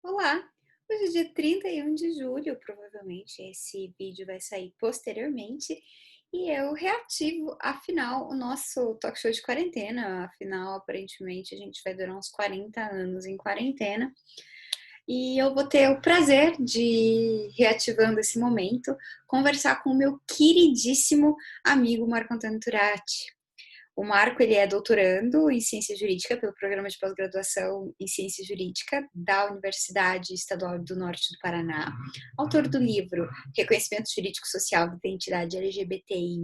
Olá! Hoje é dia 31 de julho, provavelmente esse vídeo vai sair posteriormente, e eu reativo, afinal, o nosso talk show de quarentena. Afinal, aparentemente, a gente vai durar uns 40 anos em quarentena, e eu vou ter o prazer de, reativando esse momento, conversar com o meu queridíssimo amigo Marco Antônio Turati. O Marco, ele é doutorando em Ciência Jurídica pelo Programa de Pós-Graduação em Ciência Jurídica da Universidade Estadual do Norte do Paraná, autor do livro Reconhecimento Jurídico Social da Identidade LGBTI+,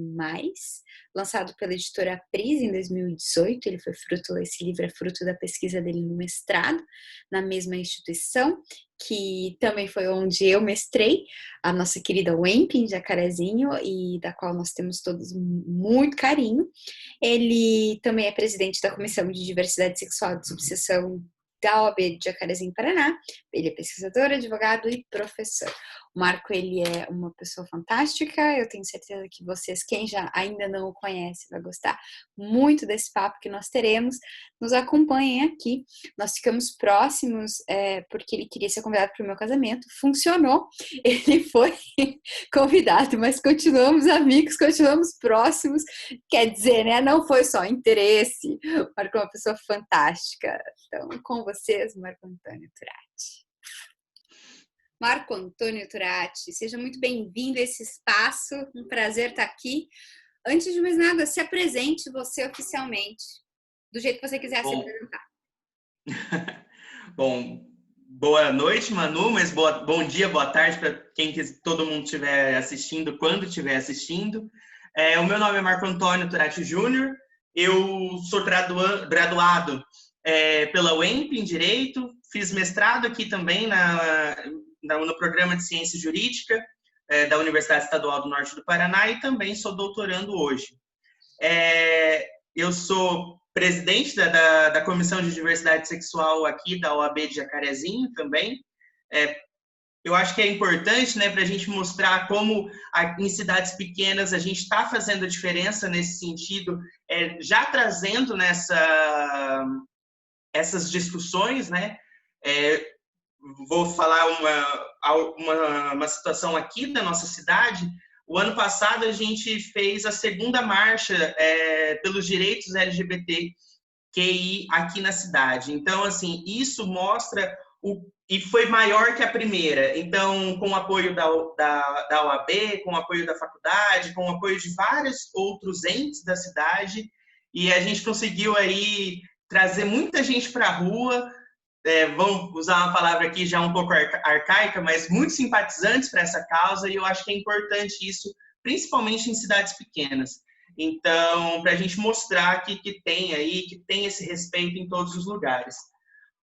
lançado pela editora Pris em 2018. Esse livro é fruto da pesquisa dele no mestrado, na mesma instituição, que também foi onde eu mestrei, a nossa querida UEMP, em Jacarezinho, e da qual nós temos todos muito carinho. Ele também é presidente da Comissão de Diversidade Sexual e de Subseção da OAB de Jacarezinho, Paraná. Ele é pesquisador, advogado e professor. O Marco, ele é uma pessoa fantástica. Eu tenho certeza que vocês, quem já ainda não o conhece, vai gostar muito desse papo que nós teremos. Nos acompanhem aqui. Nós ficamos próximos porque ele queria ser convidado para o meu casamento. Funcionou. Ele foi convidado, mas continuamos amigos, continuamos próximos. Quer dizer, né? Não foi só interesse. O Marco é uma pessoa fantástica. Então, com vocês, Marco Antônio Turati. Marco Antônio Turati, seja muito bem-vindo a esse espaço. Um prazer estar aqui. Antes de mais nada, se apresente você oficialmente, do jeito que você quiser se apresentar. Bom, boa noite, Manu, mas bom dia, boa tarde para todo mundo estiver assistindo, quando estiver assistindo. O meu nome é Marco Antônio Turati Júnior, eu sou graduado pela UEMP em Direito, fiz mestrado aqui também no programa de Ciência Jurídica da Universidade Estadual do Norte do Paraná e também sou doutorando hoje. Eu sou presidente da Comissão de Diversidade Sexual aqui da OAB de Jacarezinho também. Eu acho que é importante, né, para a gente mostrar como em cidades pequenas a gente está fazendo a diferença nesse sentido, já trazendo essas discussões, né? Vou falar uma situação aqui da nossa cidade. O ano passado a gente fez a segunda marcha pelos direitos LGBTQI aqui na cidade. Então, assim, isso mostra e foi maior que a primeira. Então, com o apoio da OAB, com o apoio da faculdade, com o apoio de vários outros entes da cidade, e a gente conseguiu aí trazer muita gente para a rua. Vamos usar uma palavra aqui já um pouco arcaica, mas muitos simpatizantes para essa causa, e eu acho que é importante isso, principalmente em cidades pequenas. Então, para a gente mostrar que tem esse respeito em todos os lugares.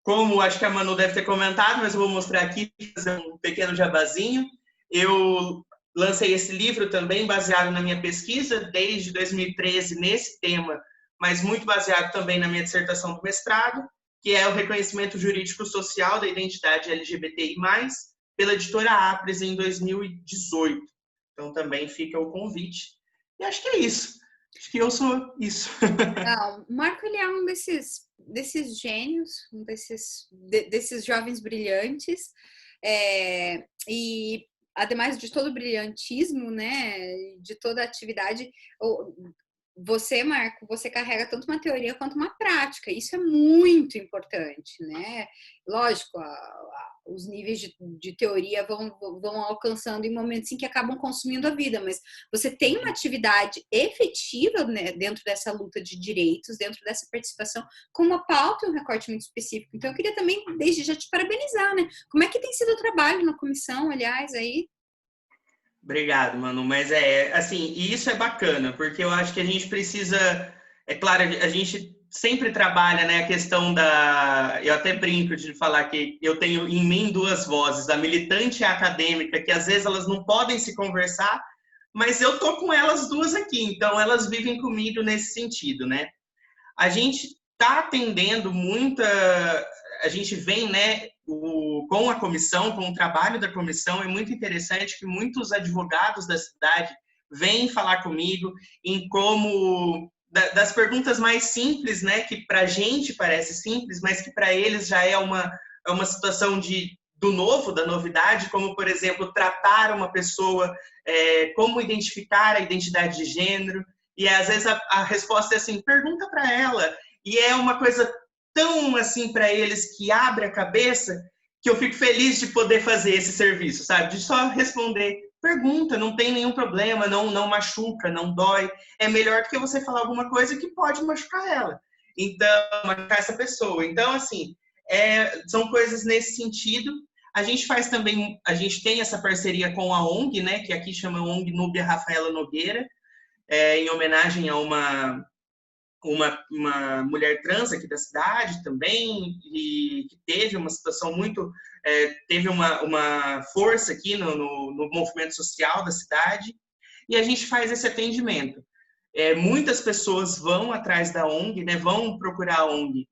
Como acho que a Manu deve ter comentado, mas eu vou mostrar aqui, fazer um pequeno jabazinho. Eu lancei esse livro também baseado na minha pesquisa, desde 2013, nesse tema, mas muito baseado também na minha dissertação do mestrado, que é o Reconhecimento Jurídico Social da Identidade LGBTI+, pela editora Apres em 2018. Então, também fica o convite. E acho que é isso. Acho que eu sou isso. Não, o Marco, ele é um desses gênios, desses jovens brilhantes, e ademais de todo o brilhantismo, né, de toda a atividade, você, Marco, você carrega tanto uma teoria quanto uma prática. Isso é muito importante, né? Lógico, os níveis de teoria vão alcançando em momentos em que acabam consumindo a vida, mas você tem uma atividade efetiva, né, dentro dessa luta de direitos, dentro dessa participação, com uma pauta e um recorte muito específico. Então, eu queria também, desde já, te parabenizar, né? Como é que tem sido o trabalho na comissão, aliás, aí? Obrigado, Manu. Mas assim, e isso é bacana, porque eu acho que a gente precisa, é claro, a gente sempre trabalha, né, a questão eu até brinco de falar que eu tenho em mim duas vozes, a militante e a acadêmica, que às vezes elas não podem se conversar, mas eu tô com elas duas aqui, então elas vivem comigo nesse sentido, né? A gente está atendendo a gente vem, né, com a comissão, com o trabalho da comissão, é muito interessante que muitos advogados da cidade vêm falar comigo em como, das perguntas mais simples, né, que para a gente parece simples, mas que para eles já é uma situação de do novo, da novidade, como, por exemplo, tratar uma pessoa, como identificar a identidade de gênero. E às vezes a resposta é assim, pergunta para ela. E é uma coisa tão assim para eles que abre a cabeça que eu fico feliz de poder fazer esse serviço, sabe? De só responder, pergunta, não tem nenhum problema, não machuca, não dói. É melhor do que você falar alguma coisa que pode machucar ela. Então, machucar essa pessoa. Então, assim, são coisas nesse sentido. A gente faz também, a gente tem essa parceria com a ONG, né? Que aqui chama ONG Núbia Rafaela Nogueira, em homenagem a uma mulher trans aqui da cidade também, e que teve uma situação muito... teve uma força aqui no movimento social da cidade, e a gente faz esse atendimento. Muitas pessoas vão atrás da ONG, né, vão procurar a ONG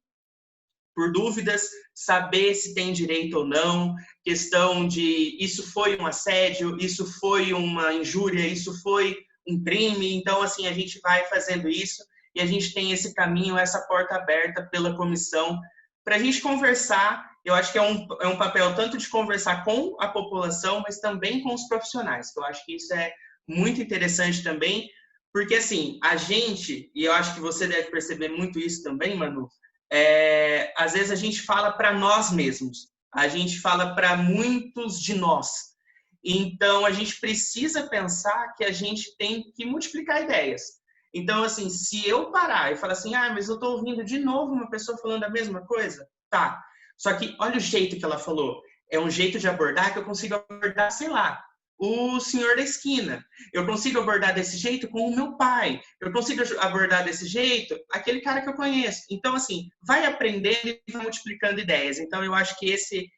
por dúvidas, saber se tem direito ou não, questão de isso foi um assédio, isso foi uma injúria, isso foi um crime. Então, assim, a gente vai fazendo isso e a gente tem esse caminho, essa porta aberta pela comissão para a gente conversar. Eu acho que é um papel tanto de conversar com a população, mas também com os profissionais, que eu acho que isso é muito interessante também, porque, assim, a gente, e eu acho que você deve perceber muito isso também, Manu, às vezes a gente fala para nós mesmos, a gente fala para muitos de nós. Então, a gente precisa pensar que a gente tem que multiplicar ideias. Então, assim, se eu parar e falar assim, mas eu estou ouvindo de novo uma pessoa falando a mesma coisa, tá. Só que olha o jeito que ela falou. É um jeito de abordar que eu consigo abordar, sei lá, o senhor da esquina. Eu consigo abordar desse jeito com o meu pai. Eu consigo abordar desse jeito aquele cara que eu conheço. Então, assim, vai aprendendo e vai multiplicando ideias. Então, eu acho que esse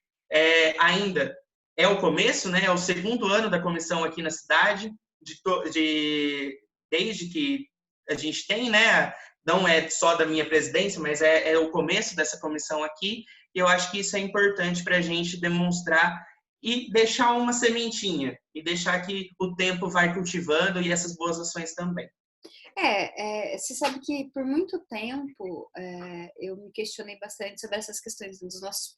ainda é o começo, né? É o segundo ano da comissão aqui na cidade, desde que a gente tem, né? Não é só da minha presidência, mas é o começo dessa comissão aqui. E eu acho que isso é importante para a gente demonstrar e deixar uma sementinha, e deixar que o tempo vai cultivando e essas boas ações também. Você sabe que por muito tempo eu me questionei bastante sobre essas questões dos nossos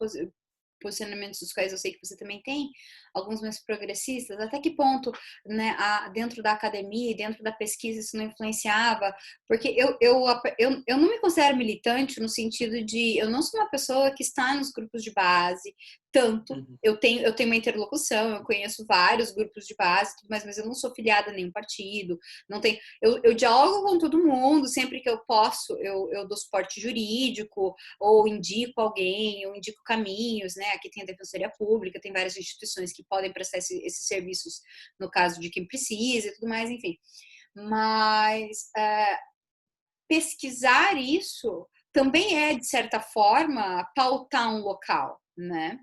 posicionamentos, dos quais eu sei que você também tem, alguns mais progressistas, até que ponto, né, dentro da academia e dentro da pesquisa isso não influenciava, porque eu não me considero militante no sentido de, eu não sou uma pessoa que está nos grupos de base, tanto, eu tenho uma interlocução, eu conheço vários grupos de base, mas eu não sou filiada a nenhum partido, não tenho, eu dialogo com todo mundo, sempre que eu posso, eu dou suporte jurídico, ou indico alguém, ou indico caminhos, né? Aqui tem a Defensoria Pública, tem várias instituições que podem prestar esses serviços no caso de quem precisa e tudo mais, enfim. Mas pesquisar isso também é, de certa forma, pautar um local, né?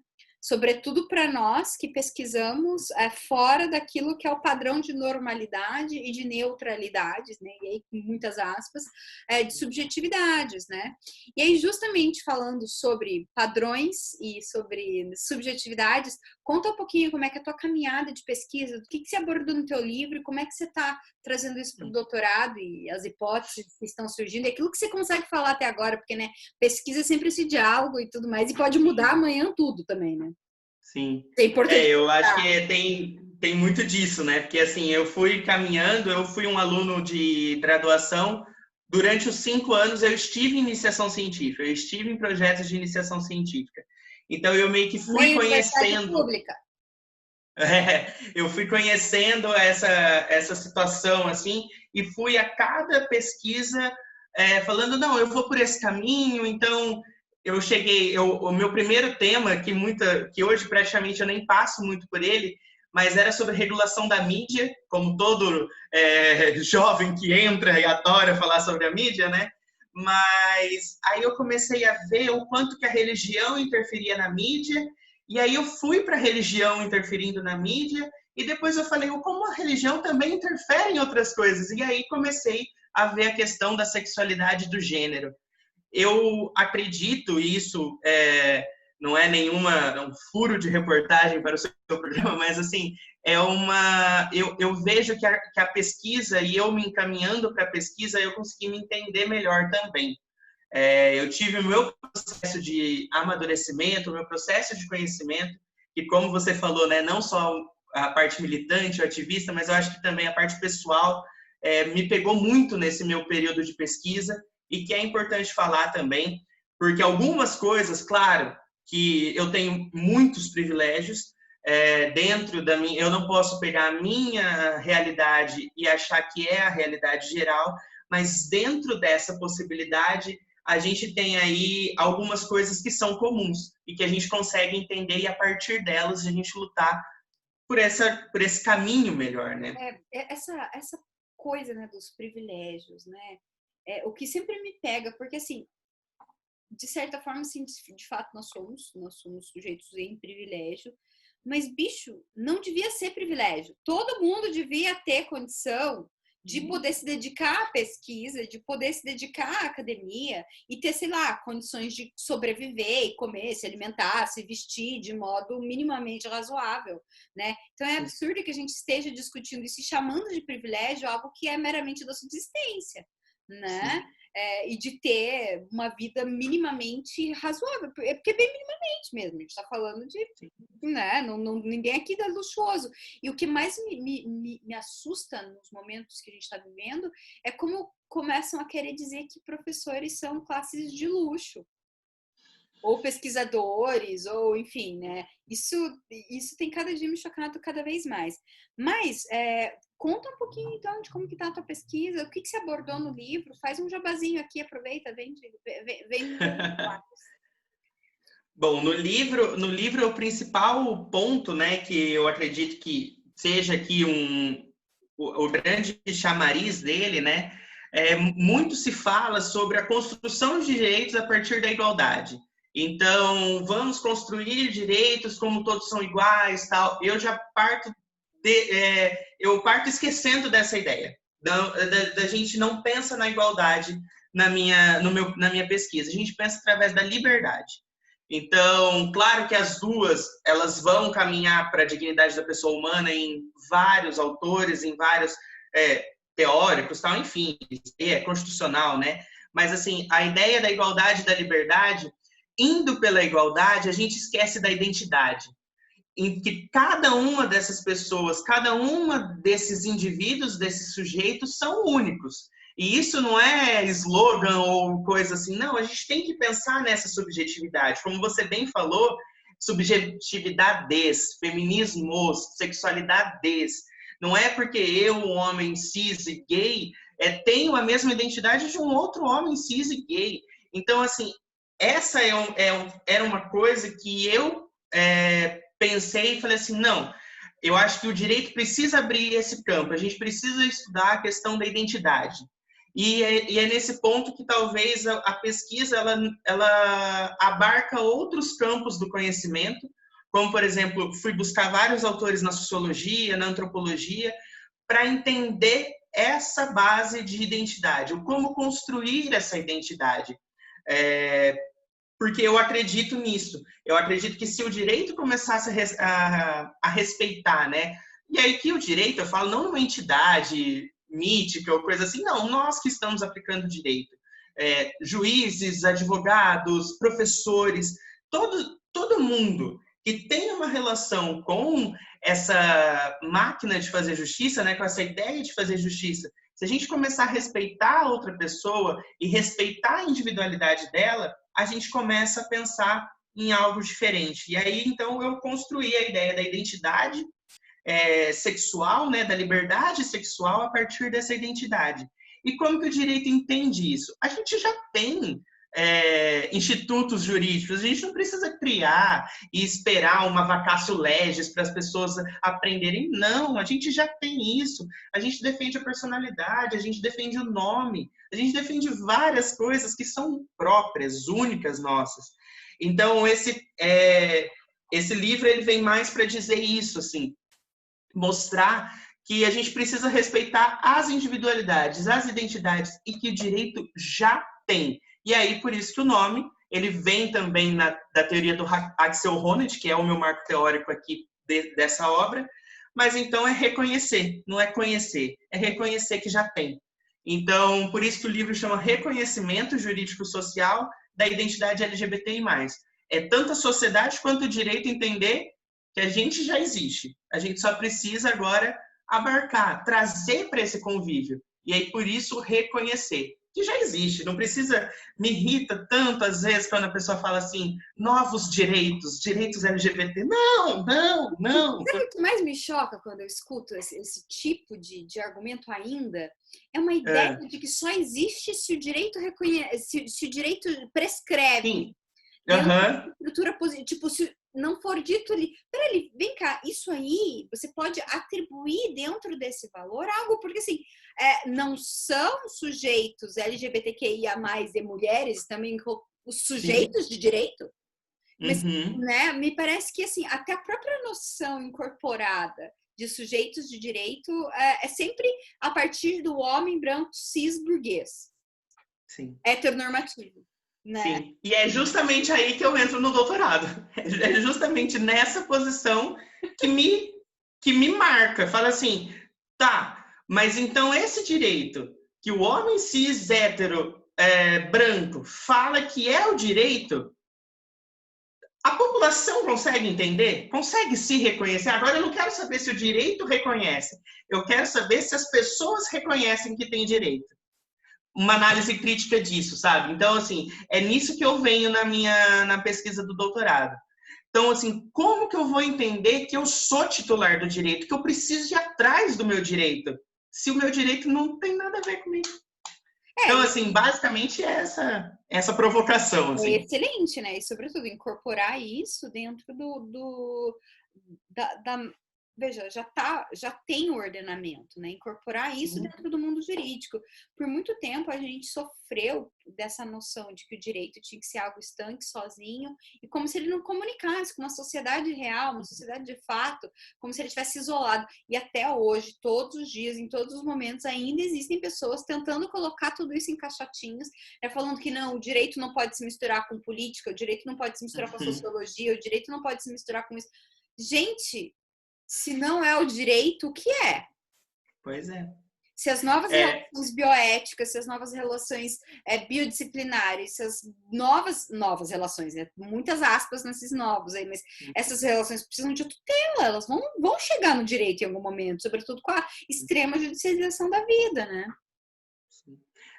Sobretudo para nós que pesquisamos fora daquilo que é o padrão de normalidade e de neutralidades, né? E aí, com muitas aspas, de subjetividades, né? E aí, justamente falando sobre padrões e sobre subjetividades, conta um pouquinho como é que é a tua caminhada de pesquisa, do que você abordou no teu livro e como é que você está trazendo isso para o doutorado e as hipóteses que estão surgindo, e aquilo que você consegue falar até agora, porque, né, pesquisa é sempre esse diálogo e tudo mais, e pode mudar amanhã tudo também, né? Sim. É importante. Eu acho que tem muito disso, né? Porque, assim, eu fui caminhando, eu fui um aluno de graduação. Durante os 5 anos, eu estive em iniciação científica, eu estive em projetos de iniciação científica. Então, eu meio que fui conhecendo... Pública. Eu fui conhecendo essa situação, assim, e fui a cada pesquisa falando, não, eu vou por esse caminho. Então, o meu primeiro tema, que hoje praticamente eu nem passo muito por ele, mas era sobre regulação da mídia, como todo jovem que entra e adora falar sobre a mídia, né? Mas aí eu comecei a ver o quanto que a religião interferia na mídia, e aí eu fui para a religião interferindo na mídia, e depois eu falei, como a religião também interfere em outras coisas. E aí comecei a ver a questão da sexualidade do gênero. Eu acredito, e isso não é um furo de reportagem para o seu programa, mas assim, eu vejo que a pesquisa, e eu me encaminhando para a pesquisa, eu consegui me entender melhor também. Eu tive o meu processo de amadurecimento, o meu processo de conhecimento, que como você falou, né, não só a parte militante, o ativista, mas eu acho que também a parte pessoal me pegou muito nesse meu período de pesquisa e que é importante falar também, porque algumas coisas, claro, que eu tenho muitos privilégios dentro da minha, eu não posso pegar a minha realidade e achar que é a realidade geral, mas dentro dessa possibilidade a gente tem aí algumas coisas que são comuns e que a gente consegue entender e a partir delas a gente lutar por esse caminho melhor, né? Essa coisa, né, dos privilégios, né? O que sempre me pega, porque assim, de certa forma, assim, de fato, nós somos sujeitos em privilégio, mas, bicho, não devia ser privilégio. Todo mundo devia ter condição de poder se dedicar à pesquisa, de poder se dedicar à academia e ter, sei lá, condições de sobreviver e comer, se alimentar, se vestir de modo minimamente razoável, né? Então é absurdo que a gente esteja discutindo e se chamando de privilégio algo que é meramente da subsistência, né? E de ter uma vida minimamente razoável, porque é bem minimamente mesmo, a gente está falando de, né, ninguém aqui é luxuoso. E o que mais me assusta nos momentos que a gente está vivendo é como começam a querer dizer que professores são classes de luxo, ou pesquisadores, ou enfim, né? Isso tem cada dia me chocado cada vez mais. Mas conta um pouquinho então de como que tá a tua pesquisa, o que você abordou no livro, faz um jabazinho aqui, aproveita, vem Bom, no livro o principal ponto, né, que eu acredito que seja aqui o grande chamariz dele, né, muito se fala sobre a construção de direitos a partir da igualdade. Então, vamos construir direitos como todos são iguais, tal. Eu já parto eu parto esquecendo dessa ideia. Da gente não pensa na igualdade na minha pesquisa. A gente pensa através da liberdade. Então, claro que as duas, elas vão caminhar para a dignidade da pessoa humana em vários autores, em vários teóricos, tal, enfim, é constitucional, né? Mas, assim, a ideia da igualdade e da liberdade, indo pela igualdade, a gente esquece da identidade, em que cada uma dessas pessoas, cada uma desses indivíduos, desses sujeitos, são únicos. E isso não é slogan ou coisa assim, não, a gente tem que pensar nessa subjetividade. Como você bem falou, subjetividades, feminismos, sexualidades. Não é porque eu, um homem cis e gay, tenho a mesma identidade de um outro homem cis e gay. Então, assim, essa era uma coisa que eu pensei e falei assim, não, eu acho que o direito precisa abrir esse campo, a gente precisa estudar a questão da identidade. E é nesse ponto que talvez a pesquisa ela abarca outros campos do conhecimento, como, por exemplo, fui buscar vários autores na sociologia, na antropologia, para entender essa base de identidade, o como construir essa identidade. Porque eu acredito nisso. Eu acredito que se o direito começasse a respeitar, né? E aí que o direito, eu falo, não uma entidade mítica ou coisa assim, não, nós que estamos aplicando direito. Juízes, advogados, professores, todo mundo que tem uma relação com essa máquina de fazer justiça, né, com essa ideia de fazer justiça, se a gente começar a respeitar a outra pessoa e respeitar a individualidade dela, a gente começa a pensar em algo diferente. E aí, então, eu construí a ideia da identidade sexual, né, da liberdade sexual a partir dessa identidade. E como que o direito entende isso? A gente já tem institutos jurídicos, a gente não precisa criar e esperar uma vacatio legis para as pessoas aprenderem. Não, a gente já tem isso. A gente defende a personalidade, a gente defende o nome, a gente defende várias coisas que são próprias, únicas nossas. Então, esse livro ele vem mais para dizer isso, assim, mostrar que a gente precisa respeitar as individualidades, as identidades, e que o direito já tem. E aí, por isso que o nome, ele vem também da teoria do Axel Honneth, que é o meu marco teórico aqui dessa obra, mas então é reconhecer, não é conhecer, é reconhecer que já tem. Então, por isso que o livro chama Reconhecimento Jurídico Social da Identidade LGBTI+. É tanto a sociedade quanto o direito entender que a gente já existe. A gente só precisa agora abarcar, trazer para esse convívio. E aí, por isso, reconhecer que já existe. Não precisa... Me irrita tanto, às vezes, quando a pessoa fala assim, novos direitos, direitos LGBT. Não, não, não. Sabe o que mais me choca quando eu escuto esse tipo de argumento ainda? É uma ideia de que só existe se o direito reconhece, se o direito prescreve. Sim. Dentro da estrutura positiva. Tipo, se não for dito ali, peraí, vem cá, isso aí você pode atribuir dentro desse valor algo, porque assim, não são sujeitos LGBTQIA+, e mulheres também os sujeitos de direito? Mas, né, me parece que assim, até a própria noção incorporada de sujeitos de direito é sempre a partir do homem branco cis burguês. Sim. Heteronormativo. Né? Sim. E é justamente aí que eu entro no doutorado. É justamente nessa posição que me marca. Fala assim, tá, mas então esse direito que o homem cis hétero branco fala que é o direito, a população consegue entender? Consegue se reconhecer? Agora eu não quero saber se o direito reconhece. Eu quero saber se as pessoas reconhecem que tem direito. Uma análise crítica disso, sabe? Então, assim, é nisso que eu venho na pesquisa do doutorado. Então, assim, como que eu vou entender que eu sou titular do direito, que eu preciso ir atrás do meu direito, se o meu direito não tem nada a ver comigo? Então, assim, basicamente é essa provocação, assim. É excelente, né? E, sobretudo, incorporar isso dentro veja, já tem o ordenamento, né? Incorporar isso dentro do mundo jurídico. Por muito tempo a gente sofreu dessa noção de que o direito tinha que ser algo estanque, sozinho, e como se ele não comunicasse com uma sociedade real, uma sociedade de fato, como se ele estivesse isolado. E até hoje, todos os dias, em todos os momentos, ainda existem pessoas tentando colocar tudo isso em caixotinhos, falando que não, o direito não pode se misturar com política, o direito não pode se misturar com a sociologia, o direito não pode se misturar com isso. Gente, se não é o direito, o que é? Pois é. Se as novas relações bioéticas, se as novas relações biodisciplinares, se as novas relações, muitas aspas nesses novos aí, mas essas relações precisam de tutela, elas vão chegar no direito em algum momento, sobretudo com a extrema judicialização da vida, né?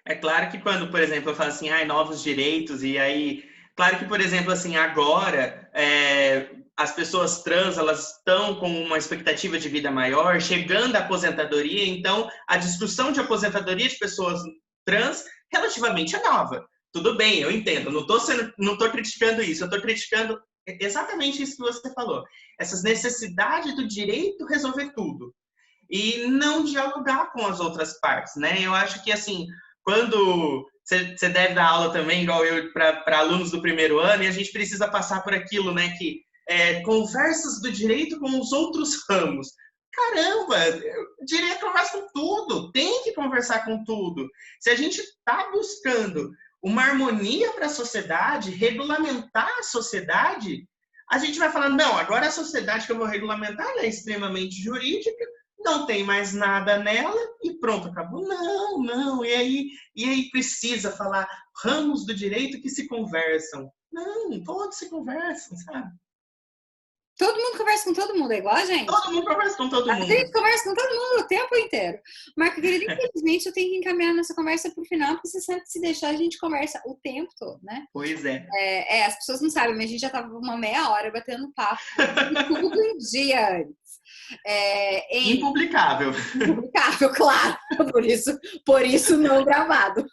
É claro que quando, por exemplo, eu falo assim, novos direitos, e aí, claro que, por exemplo, assim, agora as pessoas trans, elas estão com uma expectativa de vida maior, chegando à aposentadoria, então a discussão de aposentadoria de pessoas trans relativamente é nova. Tudo bem, eu entendo, não estou criticando isso, eu estou criticando exatamente isso que você falou. Essas necessidades do direito resolver tudo. E não dialogar com as outras partes, né? Eu acho que, assim, quando você deve dar aula também, igual eu, para alunos do primeiro ano, e a gente precisa passar por aquilo, né? Que conversas do direito com os outros ramos. Caramba, o direito conversa com tudo, tem que conversar com tudo. Se a gente está buscando uma harmonia para a sociedade, regulamentar a sociedade, a gente vai falando, não, agora a sociedade que eu vou regulamentar é extremamente jurídica, não tem mais nada nela e pronto, acabou. Não. E aí precisa falar ramos do direito que se conversam. Não, todos se conversam, sabe? Todo mundo conversa com todo mundo, é igual a gente. Todo mundo conversa com todo mundo. A gente conversa com todo mundo o tempo inteiro. Marco, querido, infelizmente eu tenho que encaminhar nossa conversa para o final, porque você sabe que se deixar a gente conversa o tempo todo, né? Pois é. As pessoas não sabem, mas a gente já estava uma meia hora batendo papo tudo um dia antes. Impublicável. Impublicável, claro. Por isso não gravado.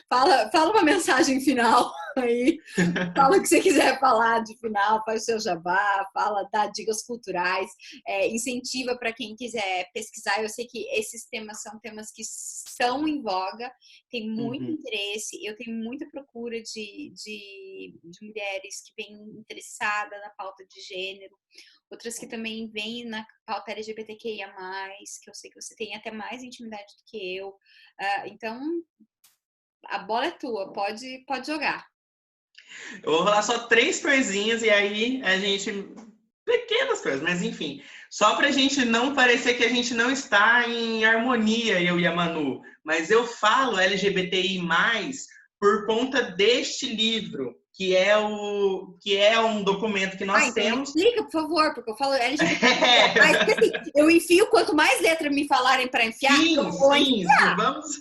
Fala uma mensagem final aí. Fala o que você quiser falar de final, faz o seu jabá, dá dicas culturais, incentiva para quem quiser pesquisar. Eu sei que esses temas são temas que estão em voga, tem muito interesse, eu tenho muita procura de mulheres que vêm interessadas na pauta de gênero, outras que também vêm na pauta LGBTQIA+, que eu sei que você tem até mais intimidade do que eu. Então, a bola é tua, pode jogar. Eu vou falar só 3 coisinhas e aí a gente... Pequenas coisas, mas enfim. Só pra gente não parecer que a gente não está em harmonia, eu e a Manu. Mas eu falo LGBTI+, por conta deste livro. que é um documento que nós então temos. explica, por favor, porque eu falo LGBT, mas assim, eu enfio quanto mais letra me falarem para enfiar, eu vou Sim, enfiar. vamos.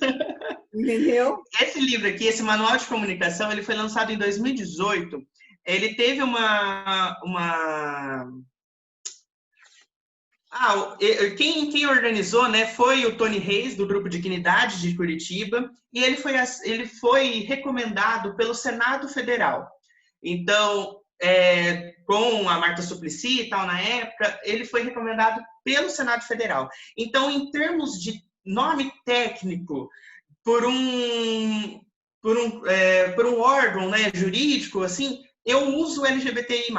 Entendeu? Esse livro aqui, esse manual de comunicação, ele foi lançado em 2018. Ele teve quem organizou, né, foi o Tony Reis, do Grupo Dignidade de Curitiba, e ele foi recomendado pelo Senado Federal. Então, com a Marta Suplicy e tal, na época, ele foi recomendado pelo Senado Federal. Então, em termos de nome técnico, por um órgão, né, jurídico, assim, eu uso LGBTI+.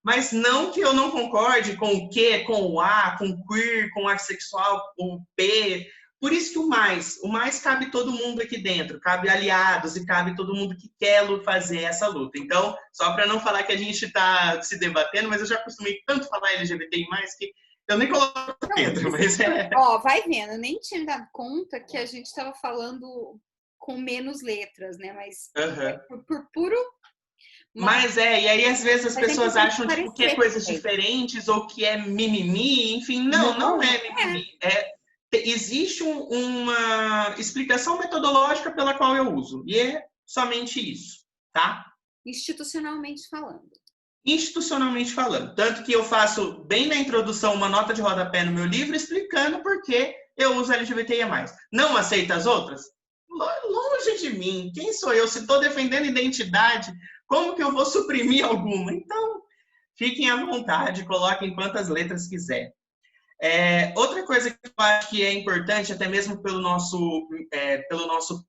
Mas não que eu não concorde com o Q, com o A, com o queer, com o assexual, o P. Por isso que o mais cabe todo mundo aqui dentro, cabe aliados e cabe todo mundo que quer fazer essa luta. Então, só para não falar que a gente está se debatendo, mas eu já acostumei tanto falar LGBTI+, que eu nem coloco dentro, mas Ó, vai vendo, eu nem tinha dado conta que a gente estava falando com menos letras, né? Mas por puro... Mas e aí às vezes as pessoas acham tipo, que é coisas também. diferentes ou que é mimimi, enfim, não é mimimi. Existe uma explicação metodológica pela qual eu uso, e é somente isso, tá? Institucionalmente falando. Institucionalmente falando. Tanto que eu faço bem na introdução uma nota de rodapé no meu livro explicando por que eu uso LGBTIA+. Não aceita as outras? Longe de mim. Quem sou eu? Se estou defendendo identidade, como que eu vou suprimir alguma? Então, fiquem à vontade, coloquem quantas letras quiser. Outra coisa que eu acho que é importante, até mesmo pelo nosso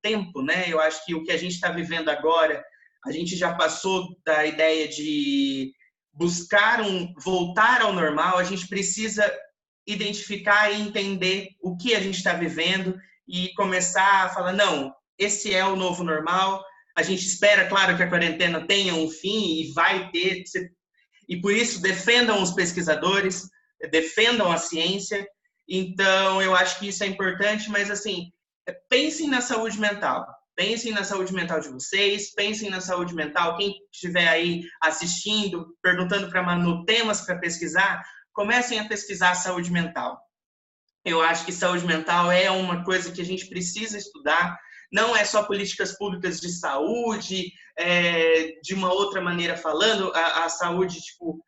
tempo, né? Eu acho que o que a gente está vivendo agora, a gente já passou da ideia de buscar voltar ao normal, a gente precisa identificar e entender o que a gente está vivendo e começar a falar, não, esse é o novo normal, a gente espera, claro, que a quarentena tenha um fim e vai ter, e por isso defendam os pesquisadores, defendam a ciência. Então, eu acho que isso é importante, mas assim, pensem na saúde mental. Pensem na saúde mental de vocês, pensem na saúde mental. Quem estiver aí assistindo, perguntando para a Manu temas para pesquisar, comecem a pesquisar a saúde mental. Eu acho que saúde mental é uma coisa que a gente precisa estudar. Não é só políticas públicas de saúde, de uma outra maneira falando, a saúde, tipo,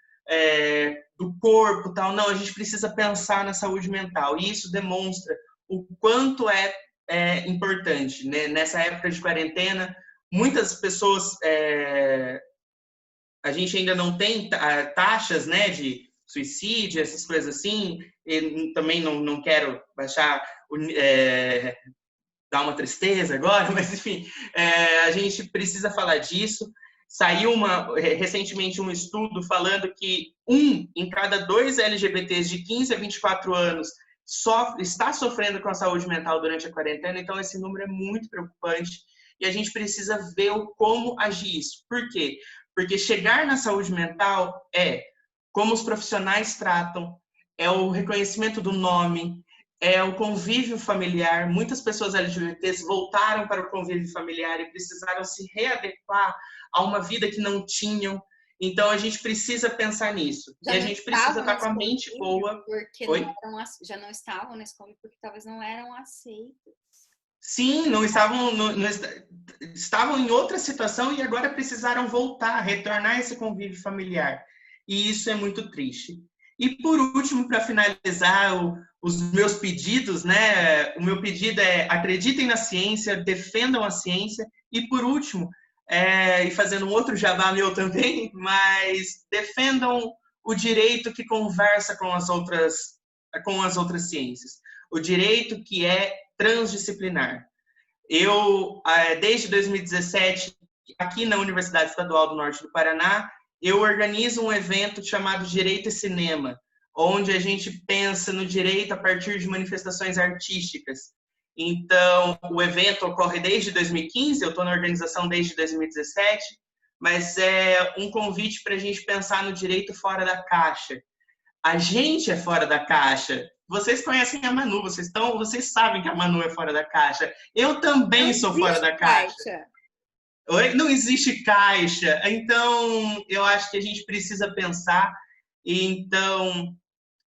do corpo, tal. Não, a gente precisa pensar na saúde mental. E isso demonstra o quanto é importante, né? Nessa época de quarentena, muitas pessoas... a gente ainda não tem taxas, né, de suicídio, essas coisas assim. E também não quero baixar... dar uma tristeza agora, mas enfim, a gente precisa falar disso. Saiu recentemente um estudo falando que 1 em cada 2 LGBTs de 15 a 24 anos está sofrendo com a saúde mental durante a quarentena, então esse número é muito preocupante e a gente precisa ver como agir isso. Por quê? Porque chegar na saúde mental é como os profissionais tratam, é o reconhecimento do nome, é o convívio familiar. Muitas pessoas LGBTs voltaram para o convívio familiar e precisaram se readequar a uma vida que não tinham. Então, a gente precisa pensar nisso. E a gente precisa estar com a mente boa. Porque já não estavam nesse convívio porque talvez não eram aceitos. Sim, não estavam, estavam em outra situação e agora precisaram voltar, retornar esse convívio familiar. E isso é muito triste. E por último, para finalizar os meus pedidos, né? O meu pedido é acreditem na ciência, defendam a ciência. E por último, e fazendo um outro jabá meu também, mas defendam o direito que conversa com as outras ciências. O direito que é transdisciplinar. Eu, desde 2017, aqui na Universidade Estadual do Norte do Paraná, eu organizo um evento chamado Direito e Cinema, onde a gente pensa no direito a partir de manifestações artísticas. Então, o evento ocorre desde 2015, eu estou na organização desde 2017, mas é um convite para a gente pensar no direito fora da caixa. A gente é fora da caixa. Vocês conhecem a Manu, vocês sabem que a Manu é fora da caixa. Eu também sou fora da caixa. Não existe caixa. Então, eu acho que a gente precisa pensar. E então,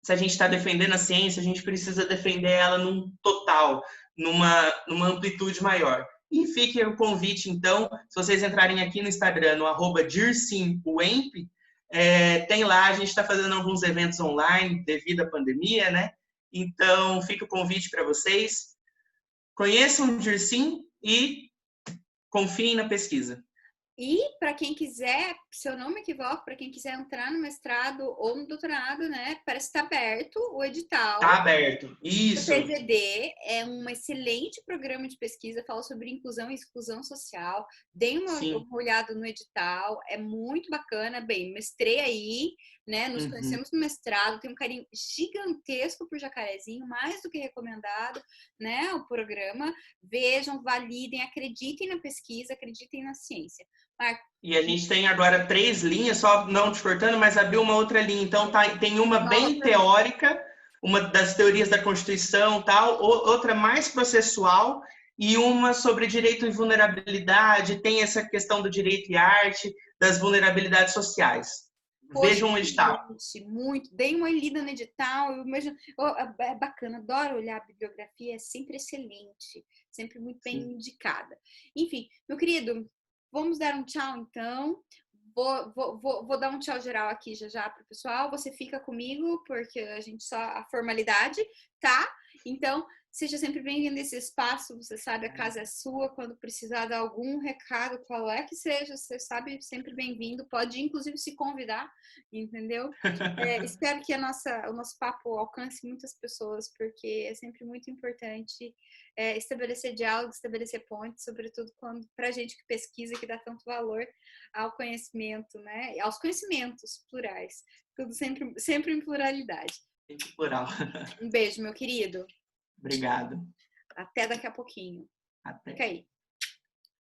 se a gente está defendendo a ciência, a gente precisa defender ela num total, numa amplitude maior. E fique o convite, então, se vocês entrarem aqui no Instagram, no @dirsimuemp, tem lá, a gente está fazendo alguns eventos online devido à pandemia, né? Então, fica o convite para vocês. Conheçam o Dirsim e confiem na pesquisa. E para quem quiser, se eu não me equivoco, para quem quiser entrar no mestrado ou no doutorado, né, parece estar aberto o edital. Tá aberto. O Isso. TZD é um excelente programa de pesquisa, fala sobre inclusão e exclusão social. Dê uma olhada no edital, é muito bacana. Bem, mestrei aí, né? Nos conhecemos no mestrado, tenho um carinho gigantesco por Jacarezinho, mais do que recomendado, né? O programa. Vejam, validem, acreditem na pesquisa, acreditem na ciência. Marco. E a gente tem agora 3 linhas, só não te cortando, mas abriu uma outra linha. Então tem uma bem teórica, uma das teorias da Constituição, tal, outra mais processual e uma sobre direito e vulnerabilidade, tem essa questão do direito e arte, das vulnerabilidades sociais. Poxa, Vejam o edital. Muito. Dei uma lida no edital, eu imagino, é bacana, adoro olhar a bibliografia, é sempre excelente, sempre muito bem indicada. Enfim, meu querido, vamos dar um tchau então. Vou dar um tchau geral aqui já para o pessoal. Você fica comigo, porque a gente só a formalidade, tá? Então, seja sempre bem-vindo a esse espaço. Você sabe, a casa é sua. Quando precisar dar algum recado, qual é que seja, você sabe, sempre bem-vindo. Pode, inclusive, se convidar, entendeu? Espero que o nosso papo alcance muitas pessoas, porque é sempre muito importante estabelecer diálogo, estabelecer pontes, sobretudo para gente que pesquisa, que dá tanto valor ao conhecimento, né? Aos conhecimentos plurais. Tudo sempre em pluralidade. Sempre plural. Um beijo, meu querido. Obrigado. Até daqui a pouquinho. Até. Fica aí.